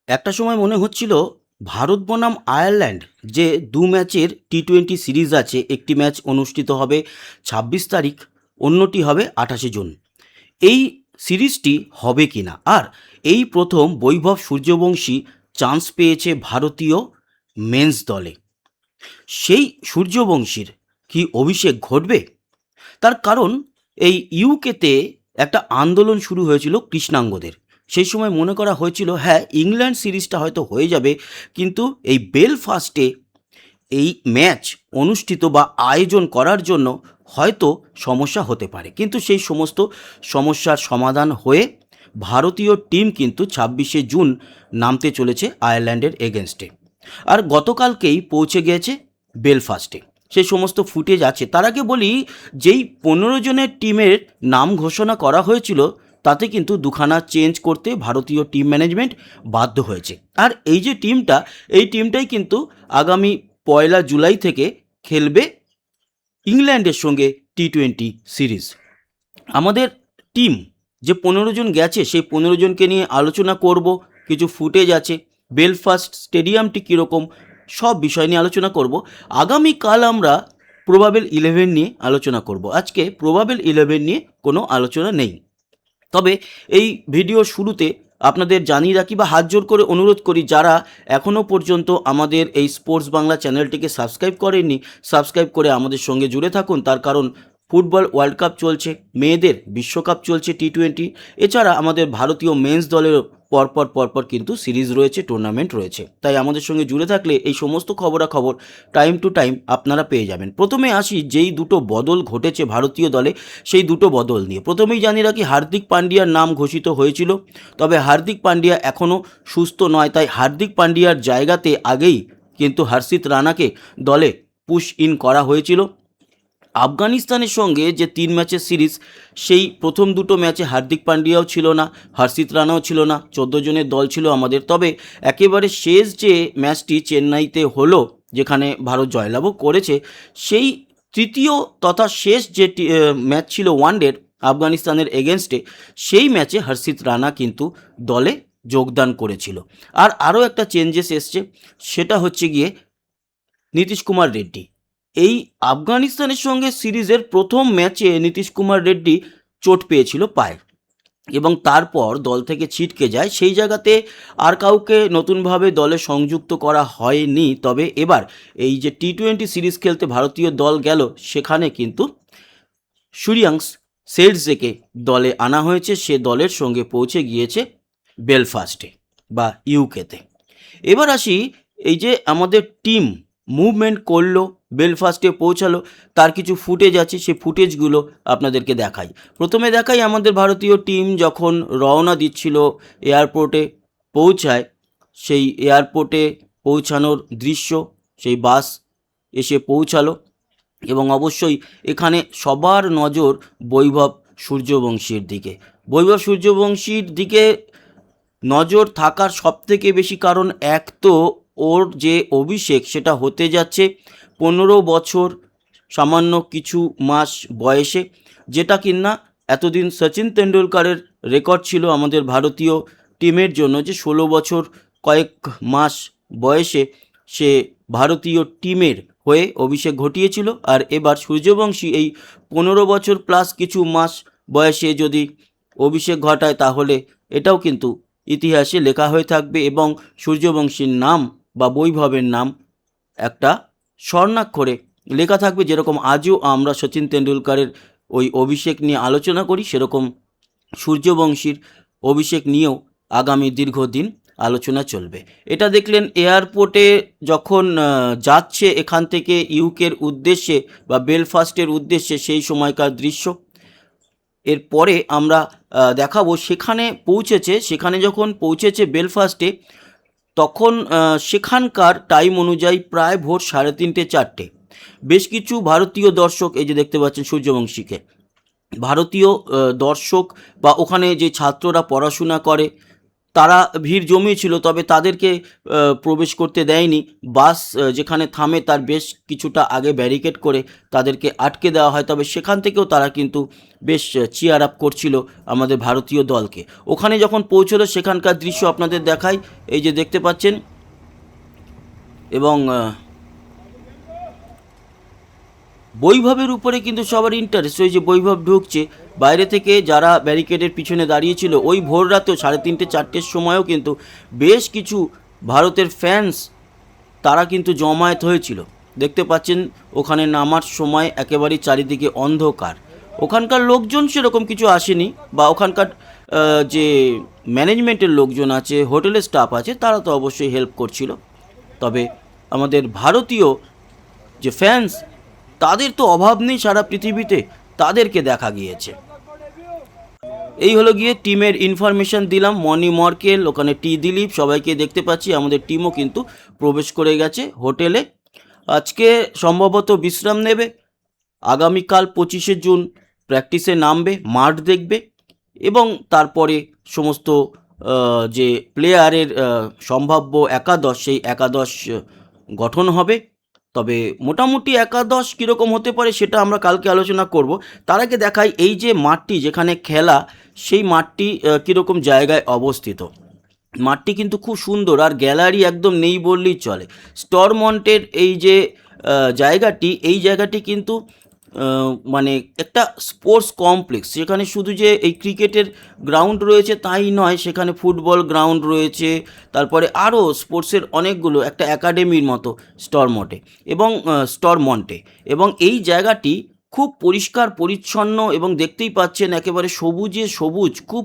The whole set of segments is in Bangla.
একটা সময় মনে হচ্ছিল ভারত বনাম আয়ারল্যান্ড যে দু ম্যাচের টি-20 সিরিজ আছে, একটি ম্যাচ অনুষ্ঠিত হবে 26 তারিখ, অন্যটি হবে 28 জুন। এই সিরিজটি হবে কিনা, আর এই প্রথম বৈভব সূর্যবংশী চান্স পেয়েছে ভারতীয় মেন্স দলে। সেই সূর্যবংশীর কি অভিষেক ঘটবে? তার কারণ এই ইউকেতে একটা আন্দোলন শুরু হয়েছিল কৃষ্ণাঙ্গদের। সেই সময় মনে করা হয়েছিল হ্যাঁ, ইংল্যান্ড সিরিজটা হয়তো হয়ে যাবে, কিন্তু এই বেলফাস্টে এই ম্যাচ অনুষ্ঠিত বা আয়োজন করার জন্য হয়তো সমস্যা হতে পারে। কিন্তু সেই সমস্ত সমস্যার সমাধান হয়ে ভারতীয় টিম কিন্তু 26 জুন নামতে চলেছে আয়ারল্যান্ডের এগেনস্টে। আর গতকালকেই পৌঁছে গিয়েছে বেলফাস্টে। সেই সমস্ত ফুটেজ আছে। তার আগে বলি, যেই 15 জনের টিমের নাম ঘোষণা করা হয়েছিল তাতে কিন্তু দুখানা চেঞ্জ করতে ভারতীয় টিম ম্যানেজমেন্ট বাধ্য হয়েছে। আর এই যে টিমটা, এই টিমটাই কিন্তু আগামী 1 জুলাই থেকে খেলবে ইংল্যান্ডের সঙ্গে টি-20 সিরিজ। আমাদের টিম যে 15 জন গেছে, সেই 15 জনকে নিয়ে আলোচনা করব। কিছু ফুটেজ আছে, বেলফাস্ট স্টেডিয়ামটি কীরকম, সব বিষয় নিয়ে আলোচনা করব। আগামীকাল আমরা প্রবাবেল 11 নিয়ে আলোচনা করব। আজকে প্রবাবেল 11 নিয়ে কোনো আলোচনা নেই। তবে এই ভিডিওর শুরুতে আপনাদের জানিয়ে রাখি বা হাত জোর করে অনুরোধ করি, যারা এখনও পর্যন্ত আমাদের এই স্পোর্টস বাংলা চ্যানেলটিকে সাবস্ক্রাইব করেননি, সাবস্ক্রাইব করে আমাদের সঙ্গে জুড়ে থাকুন। তার কারণ ফুটবল ওয়ার্ল্ড কাপ চলছে, মেয়েদের বিশ্বকাপ চলছে টি-20, এছাড়া আমাদের ভারতীয় মেন্স দলেরও পরপর কিন্তু সিরিজ রয়েছে, টুর্নামেন্ট রয়েছে। তাই আমাদের সঙ্গে জুড়ে থাকলে এই সমস্ত খবরাখবর টাইম টু টাইম আপনারা পেয়ে যাবেন। প্রথমে আসি, যেই দুটো বদল ঘটেছে ভারতীয় দলে, সেই দুটো বদল নিয়ে। প্রথমেই জানিয়ে রাখি, হার্দিক পান্ডিয়ার নাম ঘোষিত হয়েছিল, তবে হার্দিক পান্ডিয়া এখনও সুস্থ নয়। তাই হার্দিক পান্ডিয়ার জায়গাতে আগেই কিন্তু হর্ষিত রানাকে দলে পুশ ইন করা হয়েছিল। আফগানিস্তানের সঙ্গে যে 3 ম্যাচের সিরিজ, সেই প্রথম দুটো ম্যাচে হার্দিক পান্ডিয়াও ছিল না, হর্ষিত রানাও ছিল না, 14 জনের দল ছিল আমাদের। তবে একেবারে শেষ যে ম্যাচটি চেন্নাইতে হলো, যেখানে ভারত জয়লাভও করেছে, সেই তৃতীয় তথা শেষ যে ম্যাচ ছিল ওয়ানডের আফগানিস্তানের এগেনস্টে, সেই ম্যাচে হর্ষিত রানা কিন্তু দলে যোগদান করেছিল। আর আরও একটা চেঞ্জেস এসছে, সেটা হচ্ছে গিয়ে নীতিশ কুমার রেড্ডি। এই আফগানিস্তানের সঙ্গে সিরিজের প্রথম ম্যাচে নীতিশ কুমার রেড্ডি চোট পেয়েছিল পায়ে, এবং তারপর দল থেকে ছিটকে যায়। সেই জায়গাতে আর কাউকে নতুনভাবে দলে সংযুক্ত করা হয়নি। তবে এবার এই যে টি-20 সিরিজ খেলতে ভারতীয় দল গেল, সেখানে কিন্তু সূর্যাংশ শেরজেকে দলে আনা হয়েছে। সে দলের সঙ্গে পৌঁছে গিয়েছে বেলফাস্টে বা ইউকেতে। এবার আসি, এই যে আমাদের টিম মুভমেন্ট করলো, বেলফাস্টে পৌঁছালো, তার কিছু ফুটেজ আছে, সেই ফুটেজগুলো আপনাদেরকে দেখাই। প্রথমে দেখাই আমাদের ভারতীয় টিম যখন রওনা দিচ্ছিল, এয়ারপোর্টে পৌঁছায়, সেই এয়ারপোর্টে পৌঁছানোর দৃশ্য। সেই বাস এসে পৌঁছালো, এবং অবশ্যই এখানে সবার নজর বৈভব সূর্যবংশীর দিকে। বৈভব সূর্যবংশীর দিকে নজর থাকার সবথেকে বেশি কারণ, এক তো ওর যে অভিষেক সেটা হতে যাচ্ছে 15 বছর সামান্য কিছু মাস বয়সে, যেটা কিনা এতদিন সচিন তেন্ডুলকারের রেকর্ড ছিল আমাদের ভারতীয় টিমের জন্য, যে 16 বছর কয়েক মাস বয়সে সে ভারতীয় টিমের হয়ে অভিষেক ঘটিয়েছিল। আর এবার সূর্যবংশী এই 15 বছর প্লাস কিছু মাস বয়সে যদি অভিষেক ঘটায়, তাহলে এটাও কিন্তু ইতিহাসে লেখা হয়ে থাকবে, এবং সূর্যবংশীর নাম বা বৈভবের নাম একটা স্বর্ণাক্ষরে লেখা থাকবে। যেরকম আজও আমরা সচিন তেন্ডুলকারের ওই অভিষেক নিয়ে আলোচনা করি, সেরকম সূর্যবংশীর অভিষেক নিয়েও আগামী দীর্ঘদিন আলোচনা চলবে। এটা দেখলেন এয়ারপোর্টে যখন যাচ্ছে এখান থেকে ইউকের উদ্দেশ্যে বা বেলফাস্টের উদ্দেশ্যে, সেই সময়কার দৃশ্য। এরপরে আমরা দেখাবো সেখানে পৌঁছেছে। সেখানে যখন পৌঁছেছে বেলফাস্টে, তখন সেখানকার টাইম অনুযায়ী প্রায় ভোর 3:30-4টে। বেশ কিছু ভারতীয় দর্শক, এই যে দেখতে পাচ্ছেন সূর্যবংশীকে, ভারতীয় দর্শক বা ওখানে যে ছাত্ররা পড়াশোনা করে তারা ভিড় জমিয়েছিল, তবে তাদেরকে প্রবেশ করতে দেয়নি। বাস যেখানে থামে তার বেশ কিছুটা আগে ব্যারিকেড করে তাদেরকে আটকে দেওয়া হয়, তবে সেখান থেকেও তারা কিন্তু বেশ চিয়ার আপ করছিল আমাদের ভারতীয় দলকে। ওখানে যখন পৌঁছলো সেখানকার দৃশ্য আপনাদের দেখাই, এই যে দেখতে পাচ্ছেন। এবং বৈভবের উপরে কিন্তু সবার ইন্টারেস্ট। ওই যে বৈভব ঢুকছে বাইরে থেকে, যারা ব্যারিকেডের পিছনে দাঁড়িয়েছিল ওই ভোর রাতেও 3:30 4টের সময়ও কিন্তু বেশ কিছু ভারতের ফ্যান্স তারা কিন্তু জমায়েত হয়েছিল। দেখতে পাচ্ছেন ওখানে নামার সময় একেবারেই চারিদিকে অন্ধকার। ওখানকার লোকজন সেরকম কিছু আসেনি, বা ওখানকার যে ম্যানেজমেন্টের লোকজন আছে, হোটেলের স্টাফ আছে, তারা তো অবশ্যই হেল্প করছিল। তবে আমাদের ভারতীয় যে ফ্যান্স, তাদের তো অভাব নেই সারা পৃথিবীতে, তাদেরকে দেখা গিয়েছে। এই হলো গিয়ে টিমের ইনফরমেশন দিলাম। মনি মর্কেল, ওখানে টি দিলীপ, সবাইকে দেখতে পাচ্ছি। আমাদের টিমও কিন্তু প্রবেশ করে গেছে হোটেলে। আজকে সম্ভবত বিশ্রাম নেবে, আগামীকাল 25শে জুন প্র্যাকটিসে নামবে, মাঠ দেখবে, এবং তারপরে সমস্ত যে প্লেয়ারের সম্ভাব্য একাদশ, সেই একাদশ গঠন হবে। তবে মোটামুটি একাদশ কীরকম হতে পারে সেটা আমরা কালকে আলোচনা করব। তার আগে দেখাই এই যে মাঠটি যেখানে খেলা, সেই মাঠটি কীরকম জায়গায় অবস্থিত। মাঠটি কিন্তু খুব সুন্দর, আর গ্যালারি একদম নেই বললেই চলে। স্টরমন্টের এই যে জায়গাটি, এই জায়গাটি কিন্তু মানে একটা স্পোর্টস কমপ্লেক্স। সেখানে শুধু যে এই ক্রিকেটের গ্রাউন্ড রয়েছে তাই নয়, সেখানে ফুটবল গ্রাউন্ড রয়েছে, তারপরে আরও স্পোর্টসের অনেকগুলো, একটা একাডেমির মতো স্টরমন্টে। এবং এই জায়গাটি খুব পরিষ্কার পরিচ্ছন্ন, এবং দেখতেই পাচ্ছেন একেবারে সবুজে সবুজ, খুব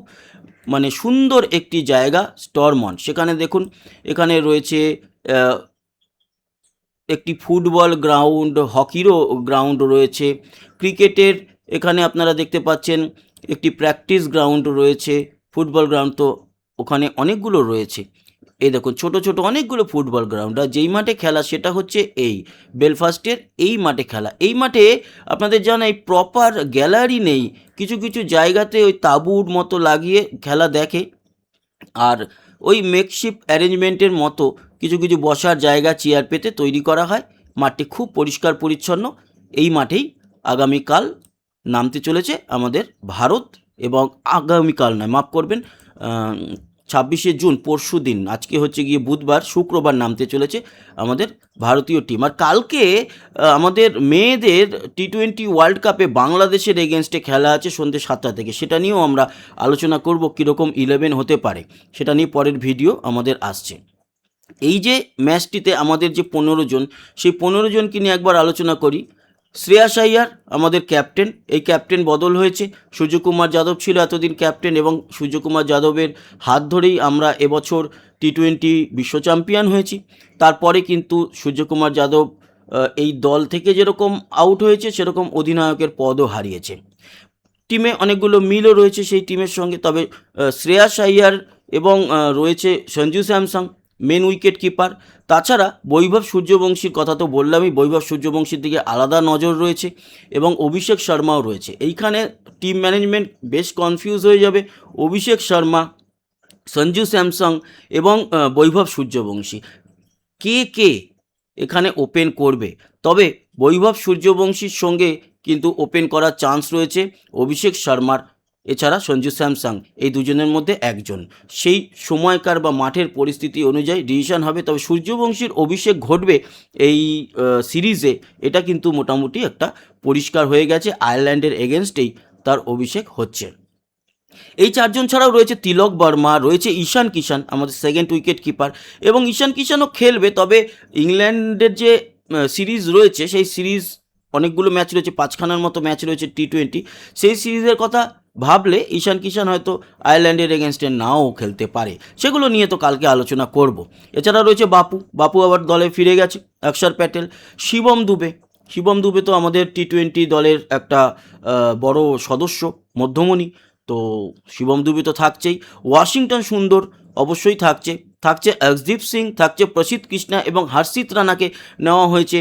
মানে সুন্দর একটি জায়গা স্টরমন্ট। সেখানে দেখুন, এখানে রয়েছে একটি ফুটবল গ্রাউন্ড, হকিরও গ্রাউন্ড রয়েছে, ক্রিকেটের এখানে আপনারা দেখতে পাচ্ছেন একটি প্র্যাকটিস গ্রাউন্ড রয়েছে। ফুটবল গ্রাউন্ড তো ওখানে অনেকগুলো রয়েছে। এই দেখুন ছোট ছোট অনেকগুলো ফুটবল গ্রাউন্ড। আর যেই মাঠে খেলা সেটা হচ্ছে এই বেলফাস্টের এই মাঠে খেলা। এই মাঠে আপনাদের জানাই প্রপার গ্যালারি নেই, কিছু কিছু জায়গাতে ওই তাঁবুর মতো লাগিয়ে খেলা দেখে, আর ওই মেকশিফট অ্যারেঞ্জমেন্টের মতো কিছু কিছু বসার জায়গা চেয়ার পেতে তৈরি করা হয়। মাঠটি খুব পরিষ্কার পরিচ্ছন্ন। এই মাঠেই আগামীকাল নামতে চলেছে আমাদের ভারত, এবং আগামীকাল নয়, মাফ করবেন, 26শে জুন পরশু দিন, আজকে হচ্ছে গিয়ে বুধবার, শুক্রবার নামতে চলেছে আমাদের ভারতীয় টিম। আর কালকে আমাদের মেয়েদের টি20 ওয়ার্ল্ড কাপে বাংলাদেশের এগেনস্টে খেলা আছে সন্ধ্যে 7টা থেকে। সেটা নিয়েও আমরা আলোচনা করব, কীরকম 11 হতে পারে সেটা নিয়ে পরের ভিডিও আমাদের আসছে। এই যে ম্যাচটিতে আমাদের যে 15 জন, সেই 15 জনকে নিয়ে একবার আলোচনা করি। শ্রেয়াস আইয়ার আমাদের ক্যাপ্টেন, এই ক্যাপ্টেন বদল হয়েছে। সূর্যকুমার যাদব ছিল এতদিন ক্যাপ্টেন, এবং সূর্যকুমার যাদবের হাত ধরেই আমরা এবছর টি20 বিশ্ব চ্যাম্পিয়ন হয়েছি। তারপরে কিন্তু সূর্যকুমার যাদব এই দল থেকে যেরকম আউট হয়েছে, সেরকম অধিনায়কের পদও হারিয়েছে। টিমে অনেকগুলো মিলও রয়েছে সেই টিমের সঙ্গে। তবে শ্রেয়াস আইয়ার এবং রয়েছে Sanju Samson main wicket keeper. তাছাড়া বৈভব সূর্যবংশীর কথা তো বললামই, বৈভব সূর্যবংশীর দিকে আলাদা নজর রয়েছে, এবং অভিষেক শর্মাও রয়েছে। এইখানে টিম ম্যানেজমেন্ট বেশ কনফিউজ হয়ে যাবে। অভিষেক শর্মা, সঞ্জু স্যামসং এবং বৈভব সূর্যবংশী, কে এখানে ওপেন করবে? তবে বৈভব সূর্যবংশীর সঙ্গে কিন্তু ওপেন করার চান্স রয়েছে অভিষেক শর্মার, এছাড়া সঞ্জু স্যামসং, এই দুজনের মধ্যে একজন। সেই সময়কার বা মাঠের পরিস্থিতি অনুযায়ী ডিসিশন হবে। তবে সূর্যবংশীর অভিষেক ঘটবে এই সিরিজে, এটা কিন্তু মোটামুটি একটা পরিষ্কার হয়ে গেছে। আয়ারল্যান্ডের এগেনস্টেই তার অভিষেক হচ্ছে। এই 4 জন ছাড়াও রয়েছে তিলক বর্মা, রয়েছে ঈশান কিষান আমাদের সেকেন্ড উইকেট কিপার, এবং ঈশান কিষানও খেলবে। তবে ইংল্যান্ডের যে সিরিজ রয়েছে, সেই সিরিজ অনেকগুলো ম্যাচ রয়েছে, 5খানার মতো ম্যাচ রয়েছে টি20, সেই সিরিজের কথা ভাবলে ঈশান কিষান হয়তো আয়ারল্যান্ডের এগেনস্টে নাও খেলতে পারে। সেগুলো নিয়ে তো কালকে আলোচনা করব। এছাড়া রয়েছে বাপু আবার দলে ফিরে গেছে, অক্ষর প্যাটেল, শিবম দুবে তো আমাদের টি20 দলের একটা বড় সদস্য, মধ্যমণি। তো শিবম দুবে তো থাকছেই। ওয়াশিংটন সুন্দর অবশ্যই থাকছে। অর্শদীপ সিং থাকছে, প্রসিদ্ধ কৃষ্ণা এবং হর্ষিত রানাকে নেওয়া হয়েছে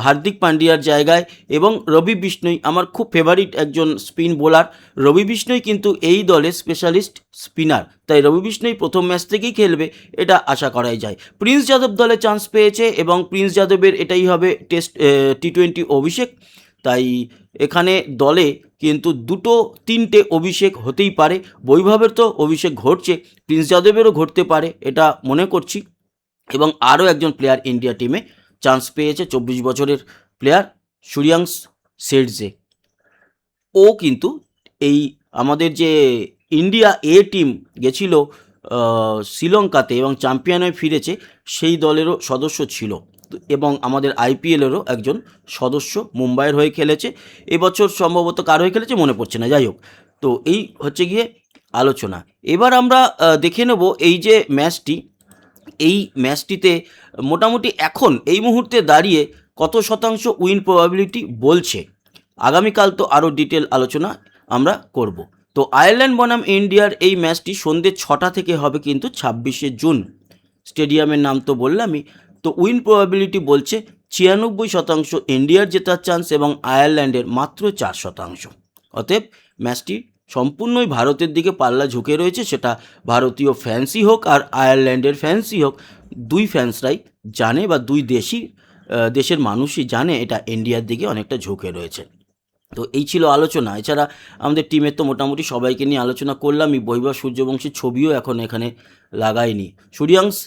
হার্দিক পান্ডিয়ার জায়গায়, এবং রবি বিষ্ণই আমার খুব ফেভারিট একজন স্পিন বোলার। রবি বিষ্ণই কিন্তু এই দলের স্পেশালিস্ট স্পিনার, তাই রবি বিষ্ণই প্রথম ম্যাচ থেকেই খেলবে এটা আশা করাই যায়। প্রিন্স যাদব দলে চান্স পেয়েছে এবং প্রিন্স যাদবের এটাই হবে টেস্ট টি-20 অভিষেক, তাই এখানে দলে কিন্তু 2-3টে অভিষেক হতেই পারে। বৈভবের তো অভিষেক ঘটছে, প্রিন্স যাদবেরও ঘটতে পারে এটা মনে করছি। এবং আরও একজন প্লেয়ার ইন্ডিয়া টিমে চান্স পেয়েছে, 24 বছরের প্লেয়ার সূর্যাংশ শেরজে। ও কিন্তু এই আমাদের যে ইন্ডিয়া এ টিম গেছিল শ্রীলঙ্কাতে এবং চ্যাম্পিয়ন হয়ে ফিরেছে, সেই দলেরও সদস্য ছিল এবং আমাদের আইপিএলেরও একজন সদস্য, মুম্বাইয়ের হয়ে খেলেছে এবছর, সম্ভবত কার হয়ে খেলেছে মনে পড়ছে না, যাই হোক। তো এই হচ্ছে গিয়ে আলোচনা। এবার আমরা দেখে নেব এই যে ম্যাচটি, এই ম্যাচটিতে মোটামুটি এখন এই মুহূর্তে দাঁড়িয়ে কত শতাংশ উইন প্রবাবিলিটি বলছে। আগামীকাল তো আরও ডিটেল আলোচনা আমরা করব। তো আয়ারল্যান্ড বনাম ইন্ডিয়ার এই ম্যাচটি সন্ধ্যে 6টা থেকে হবে কিন্তু 26শে জুন। স্টেডিয়ামের নাম তো বললামই। তো উইন প্রবাবিলিটি বলছে 96% ইন্ডিয়ার জেতার চান্স এবং আয়ারল্যান্ডের মাত্র 4%। অতএব ম্যাচটি সম্পূর্ণই ভারতের দিকে পাল্লা ঝুঁকে রয়েছে, সেটা ভারতীয় ফ্যান্সই হোক আর আয়ারল্যান্ডের ফ্যান্সই হোক, দুই ফ্যান্সরাই জানে বা দুই দেশের মানুষই জানে এটা ইন্ডিয়ার দিকে অনেকটা ঝুঁকে রয়েছে। তো এই ছিল আলোচনা। এছাড়া আমাদের টিমের তো মোটামুটি সবাইকে নিয়ে আলোচনা করলামই। বৈভব সূর্যবংশীর ছবিও এখন এখানে লাগাইনি। সূর্যাংশ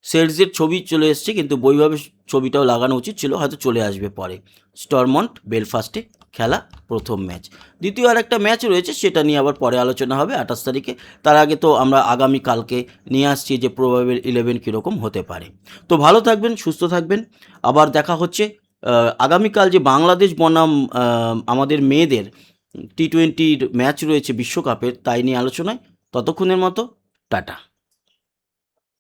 শেরজের ছবি চলে এসছে, কিন্তু বৈভবের ছবিটাও লাগানো উচিত ছিল, হয়তো চলে আসবে পরে। স্টরমন্ট বেলফাস্টে খেলা প্রথম ম্যাচ। দ্বিতীয় আর একটা ম্যাচ রয়েছে, সেটা নিয়ে আবার পরে আলোচনা হবে 28 তারিখে। তার আগে তো আমরা আগামীকালকে নিয়ে আসছি যে প্রবাবেল 11 কীরকম হতে পারে। তো ভালো থাকবেন, সুস্থ থাকবেন, আবার দেখা হচ্ছে আগামীকাল যে বাংলাদেশ বনাম আমাদের মেয়েদের টি-20 ম্যাচ রয়েছে বিশ্বকাপের, তাই নিয়ে আলোচনায়। ততক্ষণের মতো টাটা।